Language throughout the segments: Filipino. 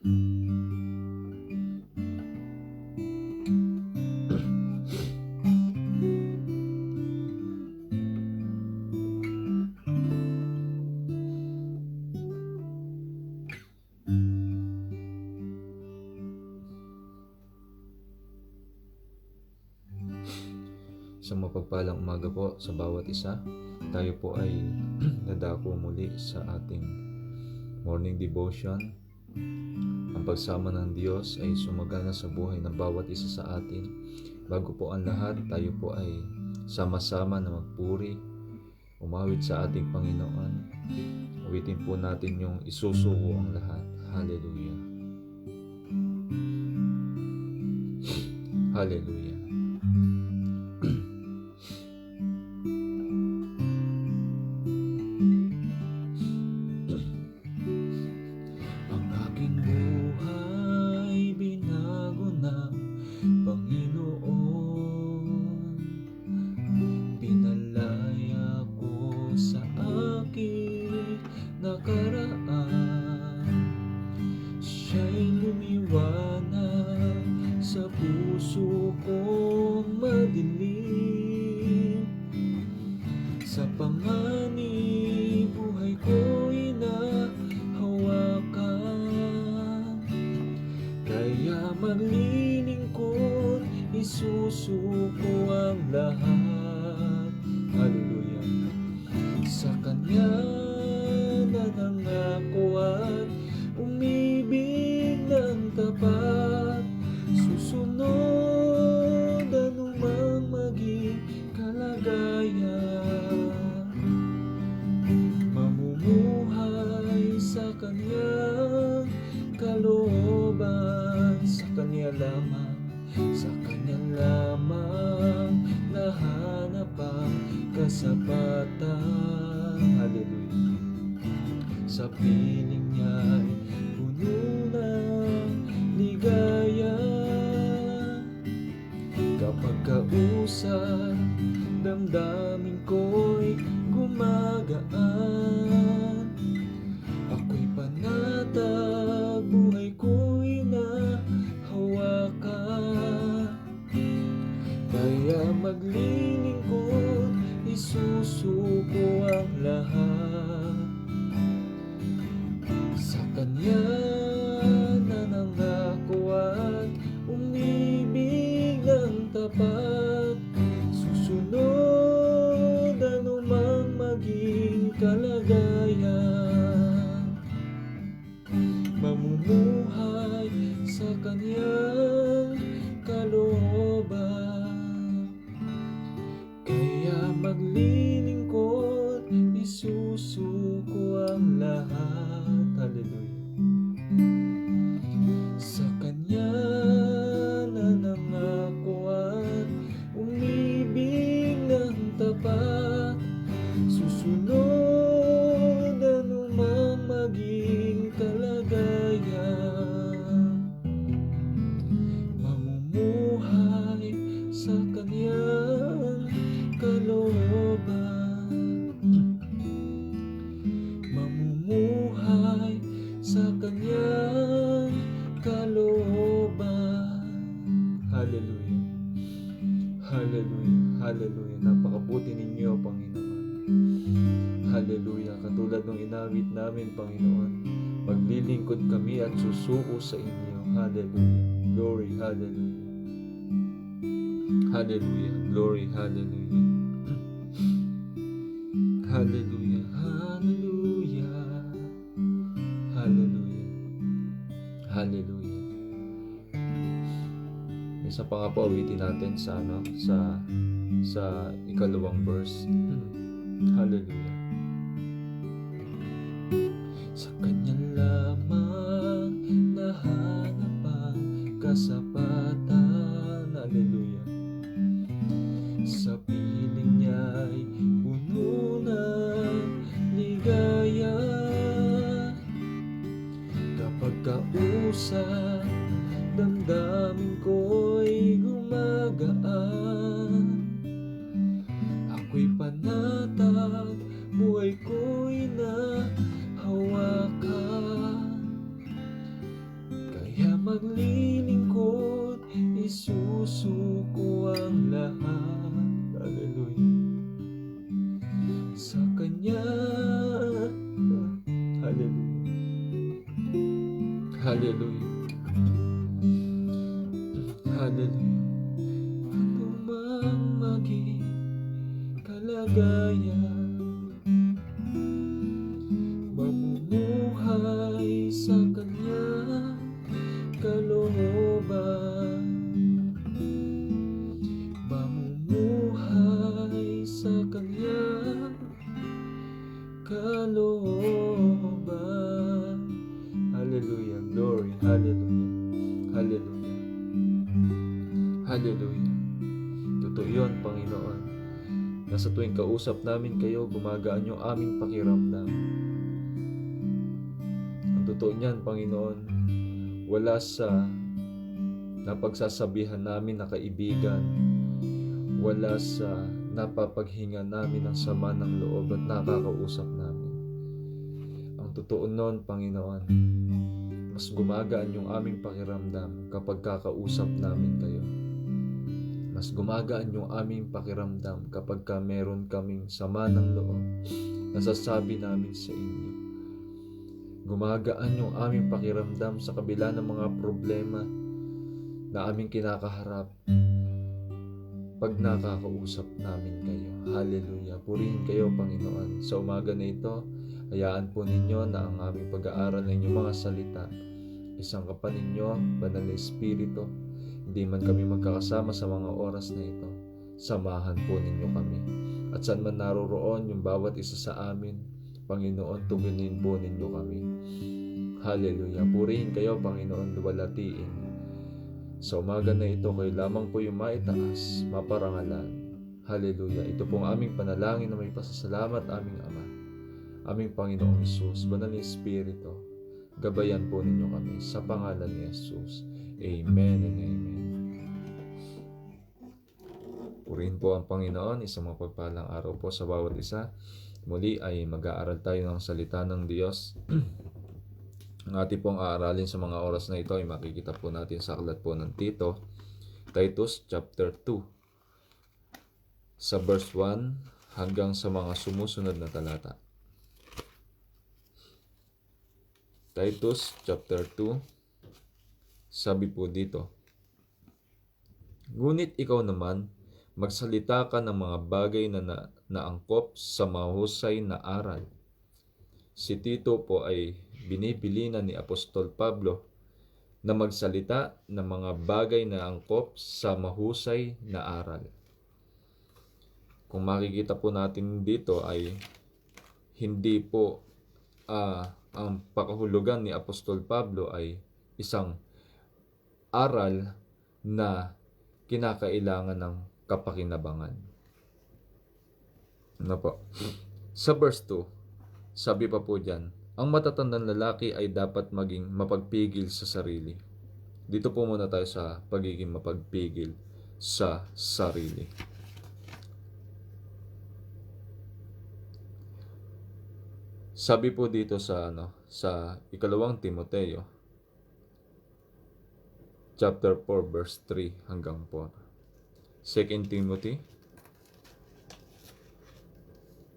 Isang mapagpalang umaga po sa bawat isa. Tayo po ay nadako muli sa ating morning devotion. Ang pagsama ng Diyos ay sumagana sa buhay ng bawat isa sa atin. Bago po ang lahat, tayo po ay sama-sama na magpuri, umawit sa ating Panginoon. Awitin po natin yung isusuko ang lahat. Hallelujah. Hallelujah. Siya'y lumiwanag sa puso kong madilim. Sa panganib, buhay ko'y nahawakan. Kaya maglilingkod, isusuko ang lahat. Hallelujah. Sa Kanya nanangako at umibig ng tapat, susunod anumang maging kalagayan. Mamumuhay sa Kanyang kalooban, sa Kanya lamang, sa Kanya lamang nahanap ang kasapatan. Hallelujah. Sa piling niya'y puno ng ligaya. Kapag kausap, damdamin ko'y gumagaan. Ako'y panatag, buhay ko'y nahawakan. Kaya maglilingkod, isusuko ang lahat. Sa Kanya nanangako at umibig ng tapat, susunod anumang maging kalagayan. Mamumuhay sa Kanyang kalooban. Kaya maglilingkod, isusuko ang lahat. Hallelujah. Sa Kanya nanangako at umibig ng tapat, susunod anumang maging kalagayan. Mamumuhay sa Kanyang kalooban. Mamumuhay sa Kanyang kalooban. Hallelujah. Hallelujah. Hallelujah. Napakabuti ninyo, Panginoon. Hallelujah. Katulad ng inawit namin, Panginoon, maglilingkod kami at susuko sa inyo. Hallelujah. Glory. Hallelujah. Hallelujah. Glory. Hallelujah. Hallelujah. Hallelujah. Hallelujah. Hallelujah. Isa pa nga po, awitin natin sa ikalawang verse. Hallelujah. Sa Kanya lamang nahanap ang kasapatan. Hallelujah. Sa piling niya'y puno ng ligaya. Kapag kausap, damdamin ko'y gumagaan. Ako'y panatag, buhay ko'y nahawakan. maglilingkod, isusuko ang lahat. Hallelujah. Sa Kanya. Hallelujah. Hallelujah. Hallelujah. Ano mang maging kalagayan, mamumuhay sa Kanyang kalooban, mamumuhay sa Kanyang kalooban. Hallelujah. Glory. Hallelujah. Hallelujah. Hallelujah. Totoo yun, Panginoon. Nasa tuwing kausap namin kayo, gumagaan yung aming pakiramdam. Ang totoo niyan, Panginoon, wala sa napagsasabihan namin na kaibigan, wala sa napapaghinga namin ng sama ng loob at nakakausap namin. Ang totoo nun, Panginoon, mas gumagaan yung aming pakiramdam kapag kakausap namin kayo. Mas gumagaan yung aming pakiramdam kapag meron kaming sama ng loob, nasasabi namin sa inyo. Gumagaan yung aming pakiramdam sa kabila ng mga problema na aming kinakaharap pag nakakausap namin kayo. Hallelujah. Purihin kayo, Panginoon. Sa umaga na ito, hayaan po ninyo na ang aming pag-aaral ng inyong mga salita, isang kapan ninyo, Banal na Espiritu. Hindi man kami magkakasama sa mga oras na ito, samahan po ninyo kami. At saan man naroroon yung bawat isa sa amin, Panginoon, tuginin po ninyo kami. Hallelujah. Purihin kayo, Panginoon, luwalhatiin. Sa umaga na ito, kayo lamang po yung maitaas, maparangalan. Hallelujah. Ito pong aming panalangin na may pasasalamat, aming Ama, aming Panginoong Hesus, Banal na Espiritu. Gabayan po ninyo kami sa pangalan ni Jesus. Amen and amen. Purihin po ang Panginoon. Isang mapagpalang araw po sa bawat isa. Muli ay mag-aaral tayo ng salita ng Diyos. Ang ating pong aaralin sa mga oras na ito ay makikita po natin sa aklat po ng Titus chapter 2, sa verse 1 hanggang sa mga sumusunod na talata. Titus chapter 2, sabi po dito, "Ngunit ikaw naman, magsalita ka ng mga bagay na naangkop sa mahusay na aral." Si Tito po ay binibilinan ni Apostol Pablo na magsalita ng mga bagay na angkop sa mahusay na aral. Kung makikita po natin dito ay hindi po ang pakahulugan ni Apostol Pablo ay isang aral na kinakailangan ng kapakinabangan. Ano po? Sa verse 2, sabi pa po dyan, ang matatandang lalaki ay dapat maging mapagpigil sa sarili. Dito po muna tayo sa pagiging mapagpigil sa sarili. Sabi po dito sa ikalawang Timoteo chapter 4 verse 3 hanggang 4. 2 Timothy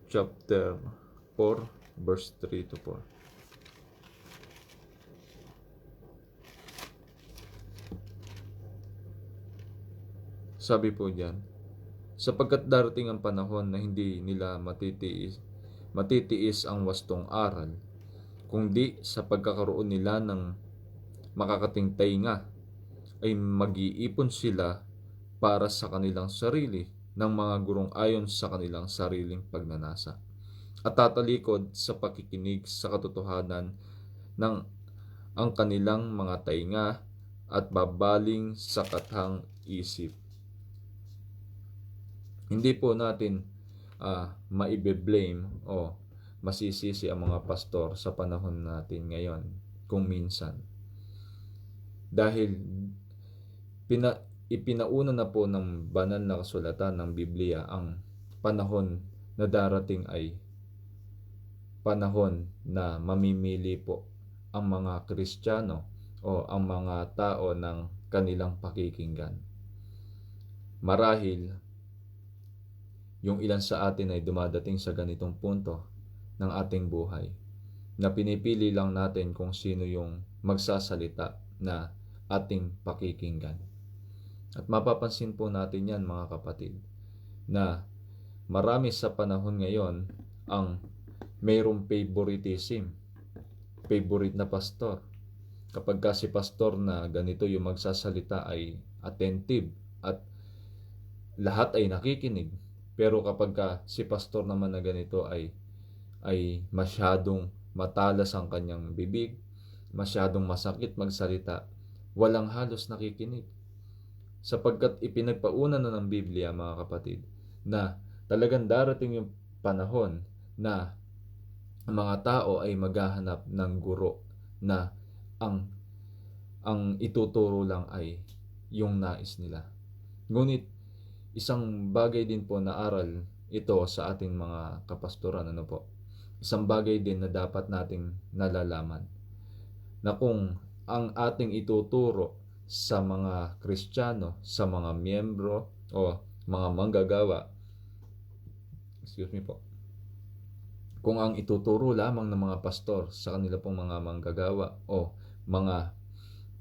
chapter 4 verse 3 to 4. Sabi po diyan, sapagkat darating ang panahon na hindi nila matitiis ang wastong aral, kundi sa pagkakaroon nila ng makakating tainga, ay mag-iipon sila para sa kanilang sarili ng mga gurong ayon sa kanilang sariling pagnanasa, at tatalikod sa pakikinig sa katotohanan ng ang kanilang mga tainga at babaling sa kathang isip. Hindi po natin maibe-blame o masisisi ang mga pastor sa panahon natin ngayon kung minsan. Dahil ipinauna na po ng banal na kasulatan ng Biblia ang panahon na darating ay panahon na mamimili po ang mga Kristiyano o ang mga tao ng kanilang pakikinggan. Marahil, yung ilan sa atin ay dumadating sa ganitong punto ng ating buhay na pinipili lang natin kung sino yung magsasalita na ating pakikinggan. At mapapansin po natin yan, mga kapatid, na marami sa panahon ngayon ang mayroong favoritism, favorite na pastor. Kapag si pastor na ganito yung magsasalita ay attentive at lahat ay nakikinig. Pero kapag si pastor naman na ganito ay masyadong matalas ang kanyang bibig, masyadong masakit magsalita, walang halos nakikinig. Sapagkat ipinagpauna na ng Biblia, mga kapatid, na talagang darating yung panahon na ang mga tao ay maghahanap ng guro na ang ituturo lang ay yung nais nila. Ngunit isang bagay din po na aral ito sa ating mga kapastoran, isang bagay din na dapat nating nalalaman, na kung ang ating ituturo sa mga Kristiyano, sa mga miyembro o mga manggagawa, kung ang ituturo lamang ng mga pastor sa kanila pong mga manggagawa o mga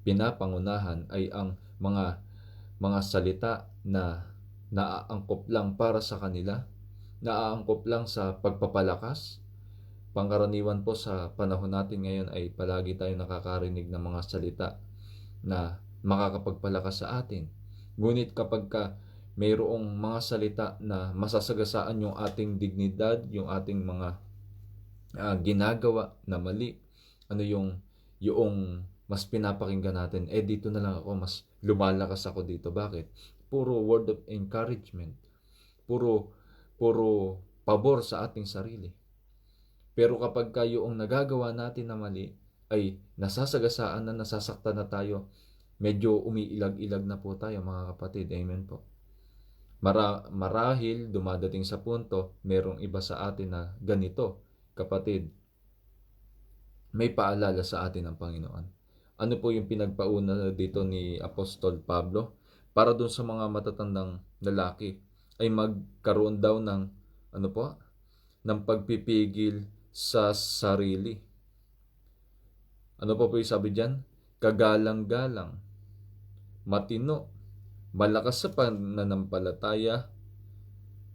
pinapangunahan ay ang mga salita na naaangkop lang para sa kanila, naaangkop lang sa pagpapalakas. Pangkaraniwan po sa panahon natin ngayon ay palagi tayo nakakarinig ng mga salita na makakapagpalakas sa atin. Ngunit kapag mayroong mga salita na masasagasaan yung ating dignidad, yung ating mga ginagawa na mali, yung mas pinapakinggan natin, dito na lang ako, mas lumalakas ako dito. Bakit? Puro word of encouragement, puro pabor sa ating sarili. Pero kapag yung nagagawa natin na mali ay nasasagasaan na, nasasaktan na tayo, medyo umiilag-ilag na po tayo, mga kapatid. Amen po. Marahil dumadating sa punto, merong iba sa atin na ganito, kapatid, may paalala sa atin ng Panginoon. Ano po yung pinagpauna dito ni Apostol Pablo? Para doon sa mga matatandang lalaki ay magkaroon daw ng ng pagpipigil sa sarili. Ano po yung sabi diyan? Kagalang-galang, matino, malakas sa pananampalataya,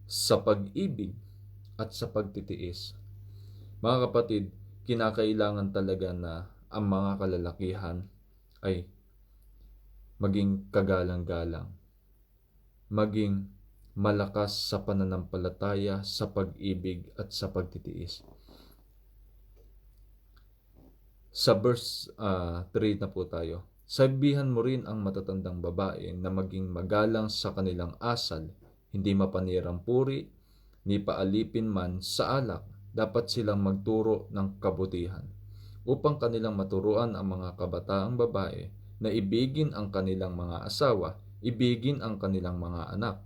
sa pag-ibig at sa pagtitiis. Mga kapatid, kinakailangan talaga na ang mga kalalakihan ay maging kagalang-galang, maging malakas sa pananampalataya, sa pag-ibig at sa pagtitiis. Sa verse 3 na po tayo. Sabihan mo rin ang matatandang babae na maging magalang sa kanilang asal, hindi mapanirang puri, ni paalipin man sa alak. Dapat silang magturo ng kabutihan, upang kanilang maturuan ang mga kabataang babae na ibigin ang kanilang mga asawa, ibigin ang kanilang mga anak,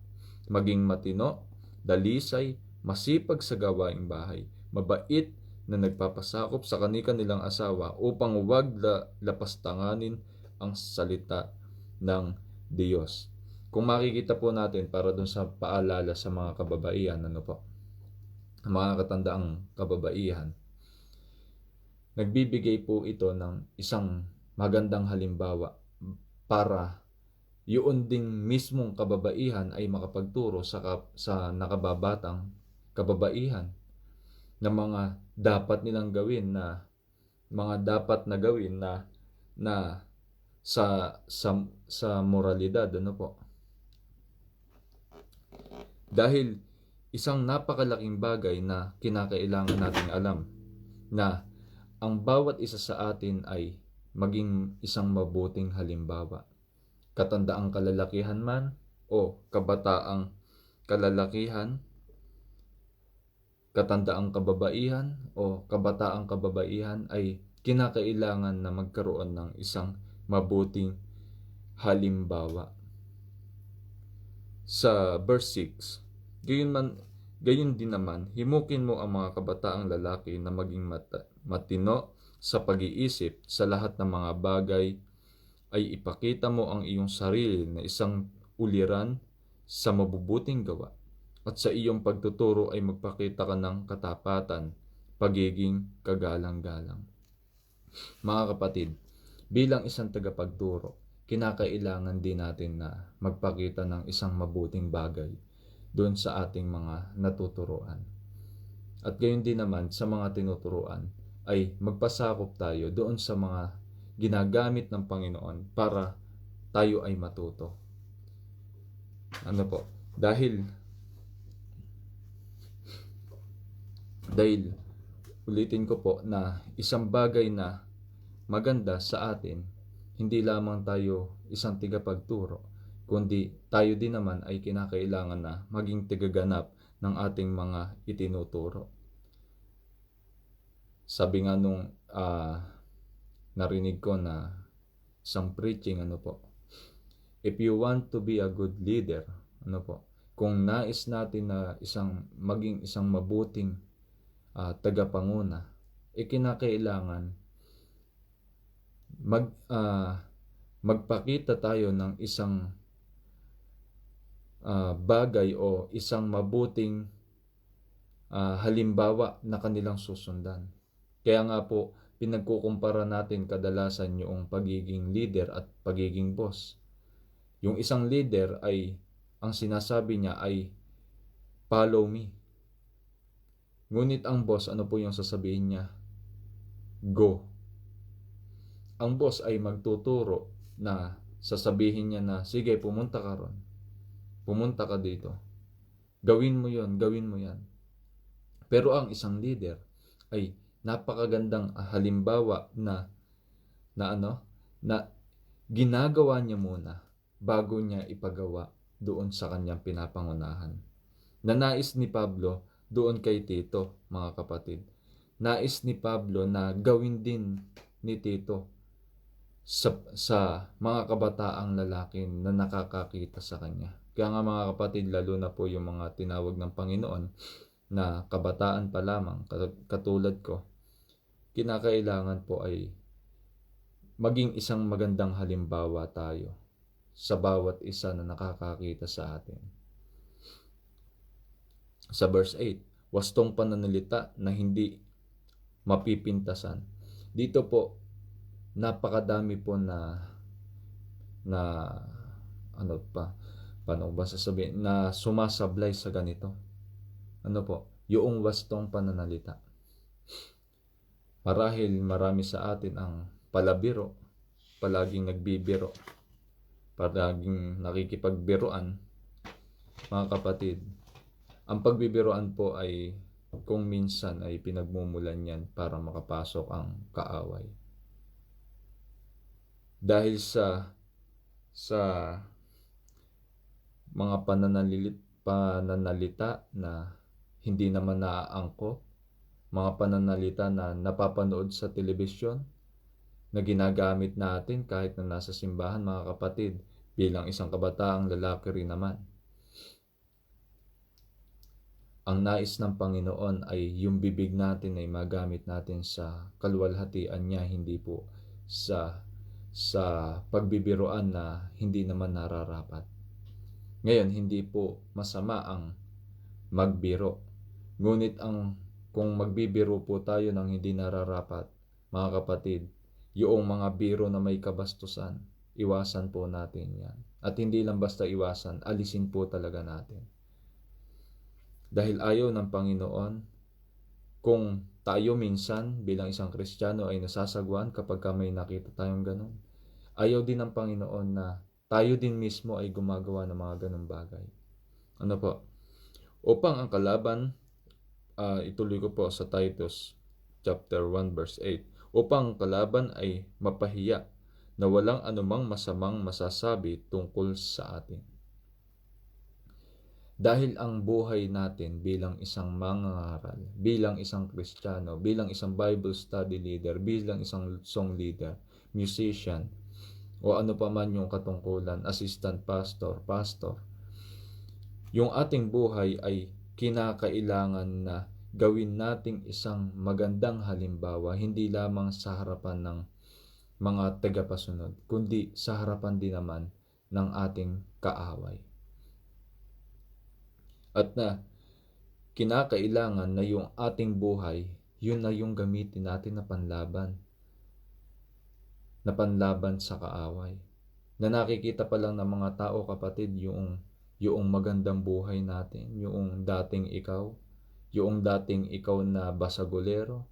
maging matino, dalisay, masipag sa gawaing bahay, mabait na nagpapasakop sa kanilang asawa, upang huwag lapastanganin ang salita ng Diyos. Kung makikita po natin, para dun sa paalala sa mga kababaihan, mga katandaang kababaihan, nagbibigay po ito ng isang magandang halimbawa para yun ding mismong kababaihan ay makapagturo sa nakababatang kababaihan na mga dapat nilang gawin, na mga dapat na gawin na sa moralidad, dahil isang napakalaking bagay na kinakailangan nating alam, na ang bawat isa sa atin ay maging isang mabuting halimbawa. Katandaang kalalakihan man o kabataang kalalakihan, katandaang kababaihan o kabataang kababaihan, ay kinakailangan na magkaroon ng isang mabuting halimbawa. Sa verse 6, gayon din naman, himukin mo ang mga kabataang lalaki na maging matino sa pag-iisip sa lahat ng mga bagay ay ipakita mo ang iyong sarili na isang uliran sa mabubuting gawa, at sa iyong pagtuturo ay magpakita ka ng katapatan, pagiging kagalang-galang. Mga kapatid, bilang isang tagapagturo, kinakailangan din natin na magpakita ng isang mabuting bagay doon sa ating mga natuturuan. At gayon din naman sa mga tinuturuan ay magpasakop tayo doon sa mga ginagamit ng Panginoon para tayo ay matuto. Ano po? Dahil ulitin ko po na isang bagay na maganda sa atin, hindi lamang tayo isang tigapagturo, kundi tayo din naman ay kinakailangan na maging tigaganap ng ating mga itinuturo. Sabi nga nung narinig ko na isang preaching, if you want to be a good leader, kung nais natin na maging isang mabuting tagapanguna, kinakailangan magpakita tayo ng isang bagay o isang mabuting halimbawa na kanilang susundan. Kaya nga po, pinagkukumpara natin kadalasan yung pagiging leader at pagiging boss. Yung isang leader ay, ang sinasabi niya ay, follow me. Ngunit ang boss, ano po yung sasabihin niya? Go. Ang boss ay magtuturo na sasabihin niya na, sige, pumunta ka ron. Pumunta ka dito. Gawin mo yon, gawin mo yan. Pero ang isang leader ay napakagandang halimbawa na ginagawa niya muna bago niya ipagawa doon sa kanyang pinapangunahan. Na nais ni Pablo doon kay Tito, mga kapatid. Nais ni Pablo na gawin din ni Tito sa mga kabataang lalaki na nakakakita sa kanya. Kaya nga mga kapatid, lalo na po yung mga tinawag ng Panginoon na kabataan pa lamang, katulad ko, kinakailangan po ay maging isang magandang halimbawa tayo sa bawat isa na nakakakita sa atin. Sa verse 8, wastong pananalita na hindi mapipintasan. Dito po, napakadami po paano ba sasabihin, na sumasablay sa ganito. Yung wastong pananalita. Marahil marami sa atin ang palabiro, palaging nagbibiro, palaging nakikipagbiruan. Mga kapatid, ang pagbibiruan po ay kung minsan ay pinagmumulan yan para makapasok ang kaaway. Dahil sa mga pananalita na hindi naman naaangkop, mga pananalita na napapanood sa telebisyon, na ginagamit natin kahit na nasa simbahan, mga kapatid, bilang isang kabataang lalaki rin naman. Ang nais ng Panginoon ay yung bibig natin ay magamit natin sa kaluwalhatian niya, hindi po sa pagbibiruan na hindi naman nararapat. Ngayon, hindi po masama ang magbiro. Ngunit kung magbibiro po tayo ng hindi nararapat, mga kapatid, yung mga biro na may kabastusan, iwasan po natin yan. At hindi lang basta iwasan, alisin po talaga natin. Dahil ayaw ng Panginoon, kung tayo minsan bilang isang Kristiyano ay nasasagwan kapag may nakita tayong ganun, ayaw din ng Panginoon na tayo din mismo ay gumagawa ng mga ganung bagay. Upang ang kalaban, ituloy ko po sa Titus chapter 1 verse 8, upang ang kalaban ay mapahiya na walang anumang masamang masasabi tungkol sa atin. Dahil ang buhay natin bilang isang mangangaral, bilang isang Kristiyano, bilang isang Bible study leader, bilang isang song leader, musician, o ano pa man yung katungkulan, assistant pastor, yung ating buhay ay kinakailangan na gawin nating isang magandang halimbawa, hindi lamang sa harapan mga tagapasunod, kundi sa harapan din naman ng ating kaaway. At na kinakailangan na yung ating buhay, yun na yung gamitin natin na panlaban sa kaaway. Na nakikita pa lang ng mga tao, kapatid, yung magandang buhay natin, yung dating ikaw na basagulero,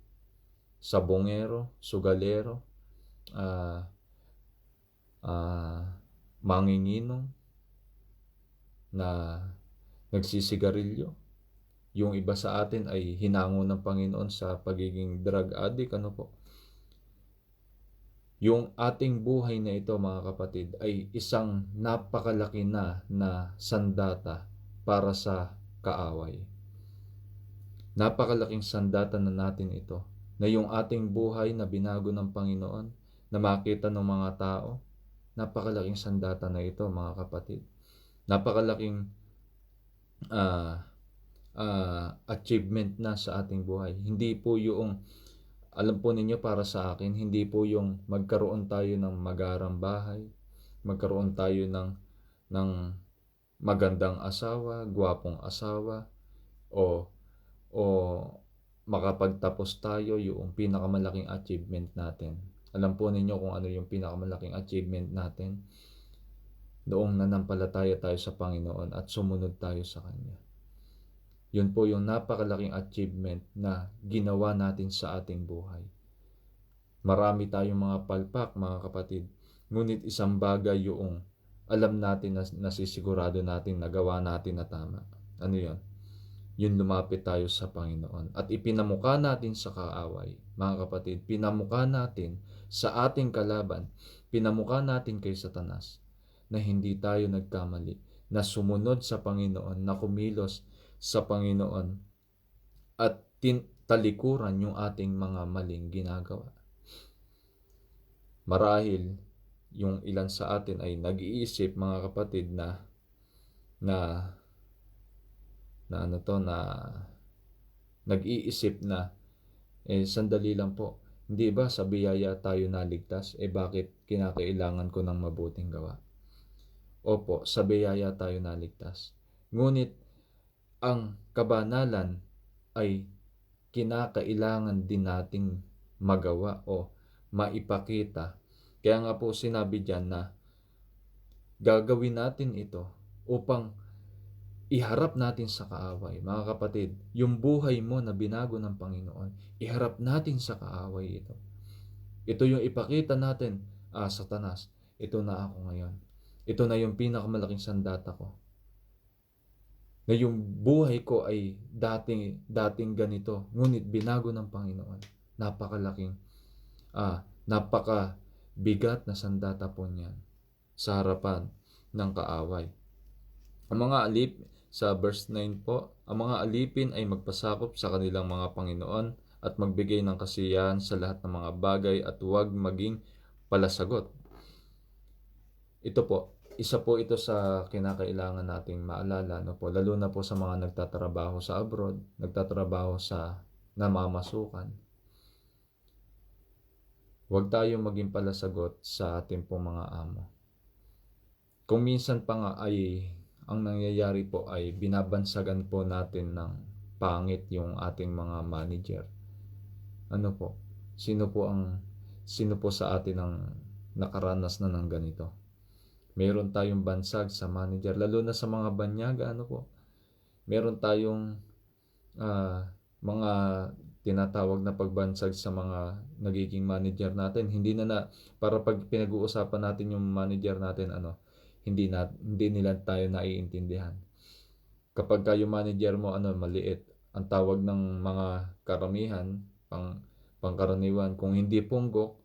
sabongero, sugalero, manginginom, na nagsisigarilyo. Yung iba sa atin ay hinango ng Panginoon sa pagiging drug addict, Yung ating buhay na ito, mga kapatid, ay isang napakalaki na sandata para sa kaaway. Napakalaking sandata na natin ito, na yung ating buhay na binago ng Panginoon, na makita ng mga tao, napakalaking sandata na ito, mga kapatid. Napakalaking achievement na sa ating buhay. Hindi po yung, alam po ninyo, para sa akin, hindi po yung magkaroon tayo ng magarang bahay, magkaroon tayo ng magandang asawa, gwapong asawa, o makapagtapos tayo, yung pinakamalaking achievement natin. Alam po ninyo kung ano yung pinakamalaking achievement natin? Noong nanampalataya tayo sa Panginoon at sumunod tayo sa Kanya. Yun po yung napakalaking achievement na ginawa natin sa ating buhay. Marami tayong mga palpak, mga kapatid. Ngunit isang bagay yung alam natin na nasisigurado natin na gawa natin na tama. Ano yun? Yun, lumapit tayo sa Panginoon. At ipinamukha natin sa kaaway, mga kapatid. Pinamukha natin sa ating kalaban. Pinamukha natin kay Satanas na hindi tayo nagkamali, na sumunod sa Panginoon, na kumilos sa Panginoon at talikuran yung ating mga maling ginagawa. Marahil yung ilan sa atin ay nag-iisip, mga kapatid, na nag-iisip na sandali lang po, hindi ba sa biyaya tayo naligtas? Bakit kinakailangan ko ng mabuting gawa? Opo, sa biyaya tayo naligtas. Ngunit ang kabanalan ay kinakailangan din nating magawa o maipakita. Kaya nga po sinabi diyan na gagawin natin ito upang iharap natin sa kaaway. Mga kapatid, yung buhay mo na binago ng Panginoon, iharap natin sa kaaway ito. Ito yung ipakita natin, Satanas, ito na ako ngayon. Ito na yung pinakamalaking sandata ko. Na yung buhay ko ay dating ganito, ngunit binago ng Panginoon. Napakabigat na sandata po niyan sa harapan ng kaaway. Sa verse 9 po, ang mga alipin ay magpasakop sa kanilang mga Panginoon at magbigay ng kasiyahan sa lahat ng mga bagay at huwag maging palasagot. Ito po, isa po ito sa kinakailangan nating maalala, lalo na po sa mga nagtatrabaho sa abroad, nagtatrabaho sa namamasukan. Huwag tayong maging palasagot sa ating pong mga amo. Kung minsan pa nga ay ang nangyayari po ay binabansagan po natin ng pangit yung ating mga manager. Sino po sa atin ang nakaranas na ng ganito? Meron tayong bansag sa manager, lalo na sa mga banyaga, meron tayong mga tinatawag na pagbansag sa mga nagiging manager natin. Hindi para pag pinag-uusapan natin yung manager natin, hindi nila tayo naiintindihan. Kapag yung manager mo maliit, ang tawag ng mga karamihan, pangkaraniwan, kung hindi punggok,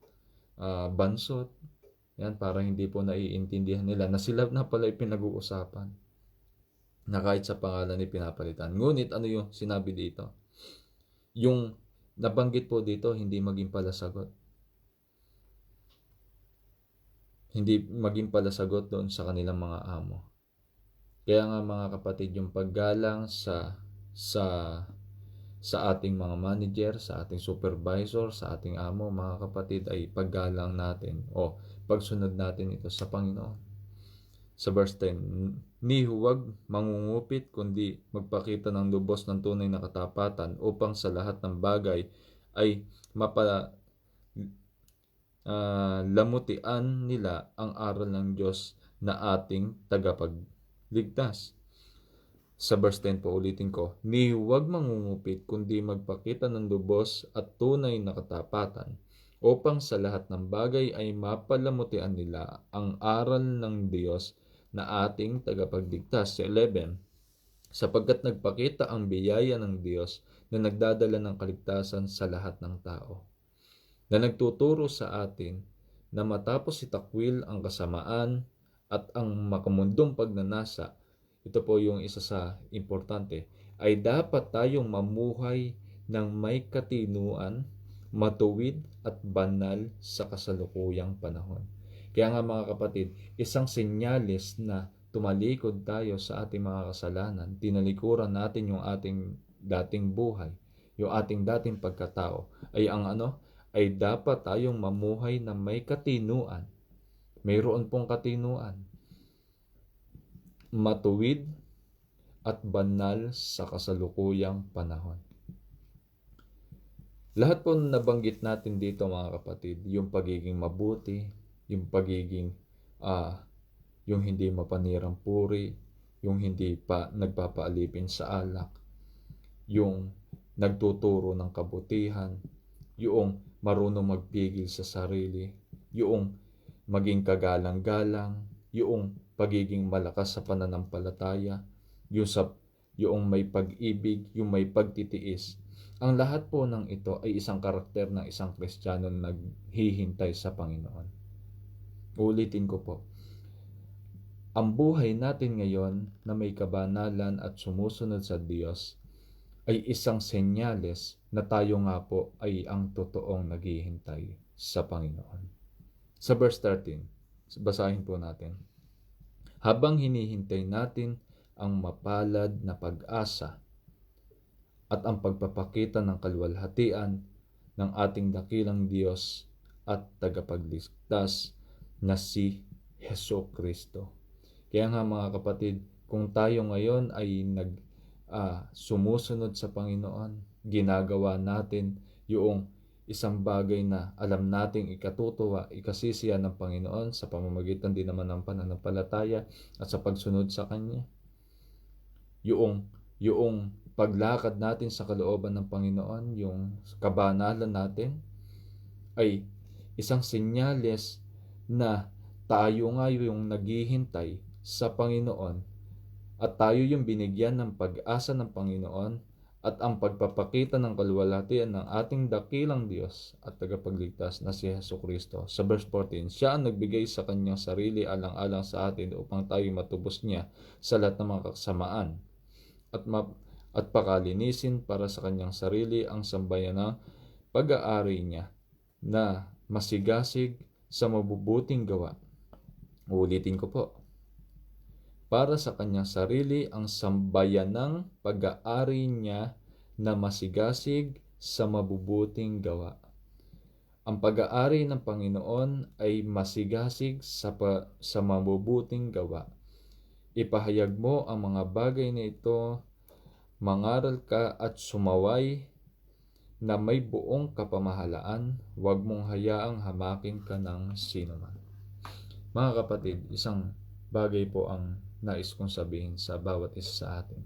bansot. Yan, para hindi po naiintindihan nila na sila na pala pinag-uusapan, na kahit sa pangalan ay pinapalitan. Ngunit ano yung sinabi dito? Yung nabanggit po dito, hindi maging palasagot. Hindi maging palasagot doon sa kanilang mga amo. Kaya nga, mga kapatid, yung paggalang sa sa ating mga manager, sa ating supervisor, sa ating amo, mga kapatid, ay paggalang natin o pagsunod natin ito sa Panginoon. Sa verse 10, ni huwag mangungupit kundi magpakita ng lubos ng tunay na katapatan upang sa lahat ng bagay ay lamutian nila ang aral ng Diyos na ating tagapagligtas. Sa verse 10 po, ulitin ko, ni huwag mangungupit kundi magpakita ng lubos at tunay na katapatan upang sa lahat ng bagay ay mapalamutian nila ang aral ng Diyos na ating tagapagligtas. Sa 11, sapagkat nagpakita ang biyaya ng Diyos na nagdadala ng kaligtasan sa lahat ng tao, na nagtuturo sa atin na matapos itakwil ang kasamaan at ang makamundong pagnanasa, ito po yung isa sa importante, ay dapat tayong mamuhay ng may katinuan, matuwid at banal sa kasalukuyang panahon. Kaya nga mga kapatid, isang senyales na tumalikod tayo sa ating mga kasalanan, tinalikuran natin yung ating dating buhay, yung ating dating pagkatao, ay dapat tayong mamuhay na may katinuan. Mayroon pong katinuan, matuwid at banal sa kasalukuyang panahon. Lahat po nabanggit natin dito mga kapatid, yung pagiging mabuti, yung pagiging yung hindi mapanirang puri, yung hindi pa nagpapaalipin sa alak, yung nagtuturo ng kabutihan, yung marunong magpigil sa sarili, yung maging kagalang-galang, yung pagiging malakas sa pananampalataya, yung may pag-ibig, yung may pagtitiis. Ang lahat po ng ito ay isang karakter ng isang Kristiyano na naghihintay sa Panginoon. Ulitin ko po, ang buhay natin ngayon na may kabanalan at sumusunod sa Diyos ay isang senyales na tayo nga po ay ang totoong naghihintay sa Panginoon. Sa verse 13, basahin po natin. Habang hinihintay natin ang mapalad na pag-asa at ang pagpapakita ng kaluwalhatian ng ating dakilang Diyos at tagapagligtas na si Hesukristo. Kaya nga mga kapatid, kung tayo ngayon ay sumusunod sa Panginoon, ginagawa natin yung isang bagay na alam nating ikatutuwa, ikasisiya ng Panginoon sa pamamagitan din naman ng pananampalataya at sa pagsunod sa Kanya. Yung paglakad natin sa kalooban ng Panginoon, yung kabanalan natin, ay isang senyales na tayo nga yung naghihintay sa Panginoon at tayo yung binigyan ng pag-asa ng Panginoon at ang pagpapakita ng kaluwalhatian ng ating dakilang Diyos at tagapagligtas na si Hesukristo. Sa verse 14, siya ang nagbigay sa kanyang sarili alang-alang sa atin upang tayo matubos niya sa lahat ng mga kasamaan at pakalinisin para sa kanyang sarili ang sambayan ng pag-aari niya na masigasig sa mabubuting gawa. Uulitin ko po. Para sa kanyang sarili ang sambayan ng pag-aari niya na masigasig sa mabubuting gawa. Ang pag-aari ng Panginoon ay masigasig sa mabubuting gawa. Ipahayag mo ang mga bagay na ito, mangaral ka at sumaway na may buong kapamahalaan, huwag mong hayaang hamakin ka ng sinuman. Mga kapatid, isang bagay po ang nais kong sabihin sa bawat isa sa atin.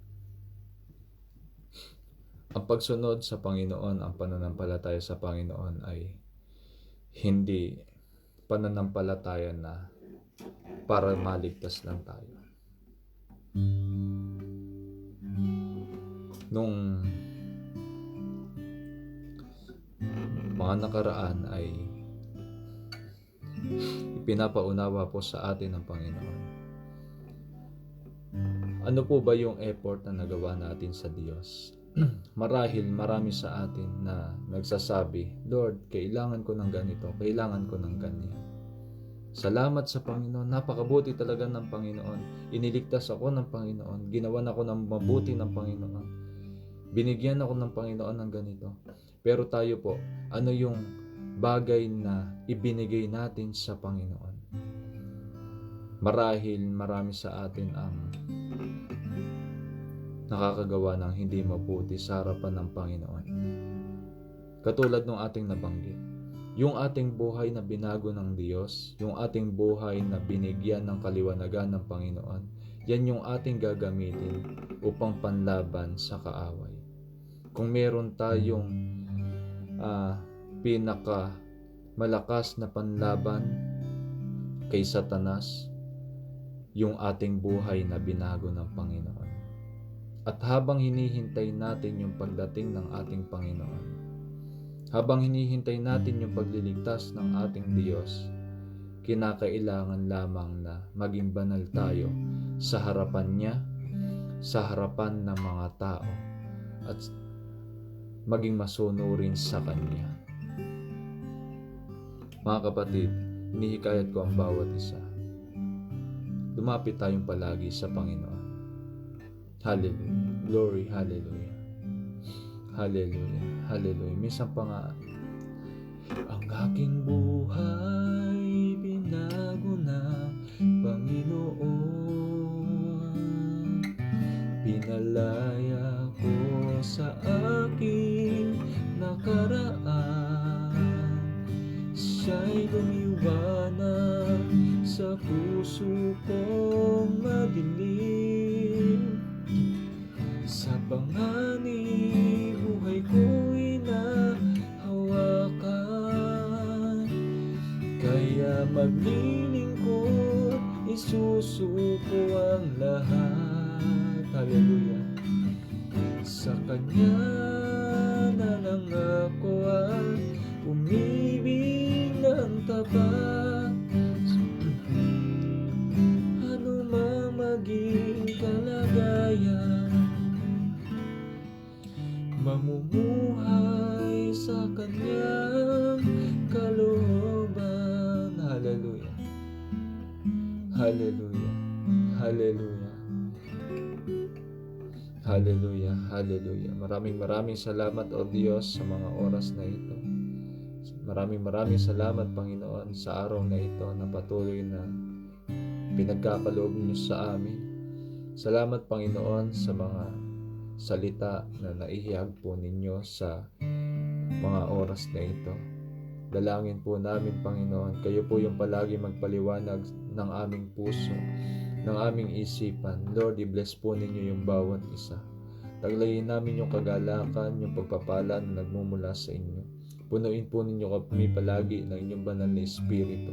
Ang pagsunod sa Panginoon, ang pananampalataya sa Panginoon ay hindi pananampalataya na para maligtas lang tayo. Nung mga nakaraan ay ipinapaunawa po sa atin ng Panginoon. Ano po ba yung effort na nagawa natin sa Diyos? Marahil marami sa atin na nagsasabi, Lord, kailangan ko ng ganito, kailangan ko ng ganyan. Salamat sa Panginoon, napakabuti talaga ng Panginoon. Iniligtas ako ng Panginoon, ginawan ako ng mabuti ng Panginoon. binigyan ako ng Panginoon ng ganito. Pero tayo po, ano yung bagay na ibinigay natin sa Panginoon? Marahil marami sa atin ang nakakagawa ng hindi mabuti sa harapan ng Panginoon. Katulad ng ating nabanggit, yung ating buhay na binago ng Diyos, yung ating buhay na binigyan ng kaliwanagan ng Panginoon, yan yung ating gagamitin upang panlaban sa kaaway. Kung meron tayong pinaka malakas na panlaban kay Satanas, yung ating buhay na binago ng Panginoon. At habang hinihintay natin yung pagdating ng ating Panginoon, habang hinihintay natin yung pagliligtas ng ating Diyos, kinakailangan lamang na maging banal tayo sa harapan niya, sa harapan ng mga tao, at maging masunurin sa Kanya. Mga kapatid, hinihikayat ko ang bawat isa. Lumapit tayong palagi sa Panginoon. Hallelujah. Glory, hallelujah. Hallelujah. Hallelujah. Minsan pa nga, ang aking buhay binago ng Panginoon. Pinalaya ko sa aking nakaraan. Siya'y lumiwanag sa puso kong madilim. Sa panganib, buhay ko'y nahawakan. Kaya maglilingkod, isusuko ang lahat. Hallelujah. Sa Kanya na lang ako ay umibig ng tapat. Ano mang maging kalagayan, mamumuhay sa Kanyang kalooban. Hallelujah. Hallelujah. Hallelujah. Hallelujah. Hallelujah. Maraming salamat, O Diyos, sa mga oras na ito. Maraming salamat, Panginoon, sa araw na ito na patuloy na pinagkakaloob niyo sa amin. Salamat, Panginoon, sa mga salita na naihayag po ninyo sa mga oras na ito. Dalangin po namin, Panginoon, kayo po yung palagi magpaliwanag ng aming puso, ng aming isipan. Lord, i-bless po ninyo yung bawat isa. Taglayin namin yung kagalakan, yung pagpapala na nagmumula sa inyo. Punuin po ninyo kami palagi ng inyong banal na Espiritu.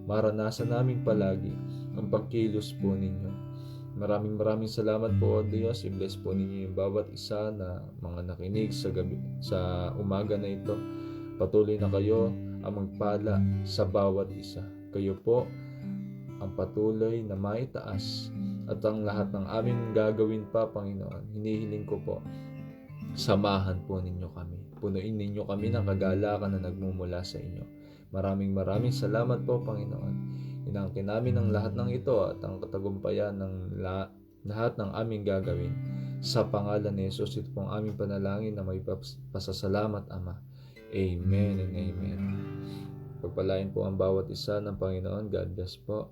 Maranasan namin palagi ang pagkilos po ninyo. Maraming salamat po, O Diyos. I-bless po ninyo yung bawat isa na mga nakinig sa gabi, sa umaga na ito. Patuloy na kayo ang magpala sa bawat isa. Kayo po ang patuloy na maitaas, at ang lahat ng aming gagawin pa, Panginoon, hinihiling ko po, samahan po ninyo kami. Punuin ninyo kami ng kagalakan na nagmumula sa inyo. Maraming salamat po, Panginoon. Inangkin namin ang lahat ng ito at ang katagumpayan ng lahat ng aming gagawin. Sa pangalan ni Jesus, ito pong aming panalangin na may pasasalamat, Ama. Amen and amen. Pagpalain po ang bawat isa ng Panginoon. God bless po.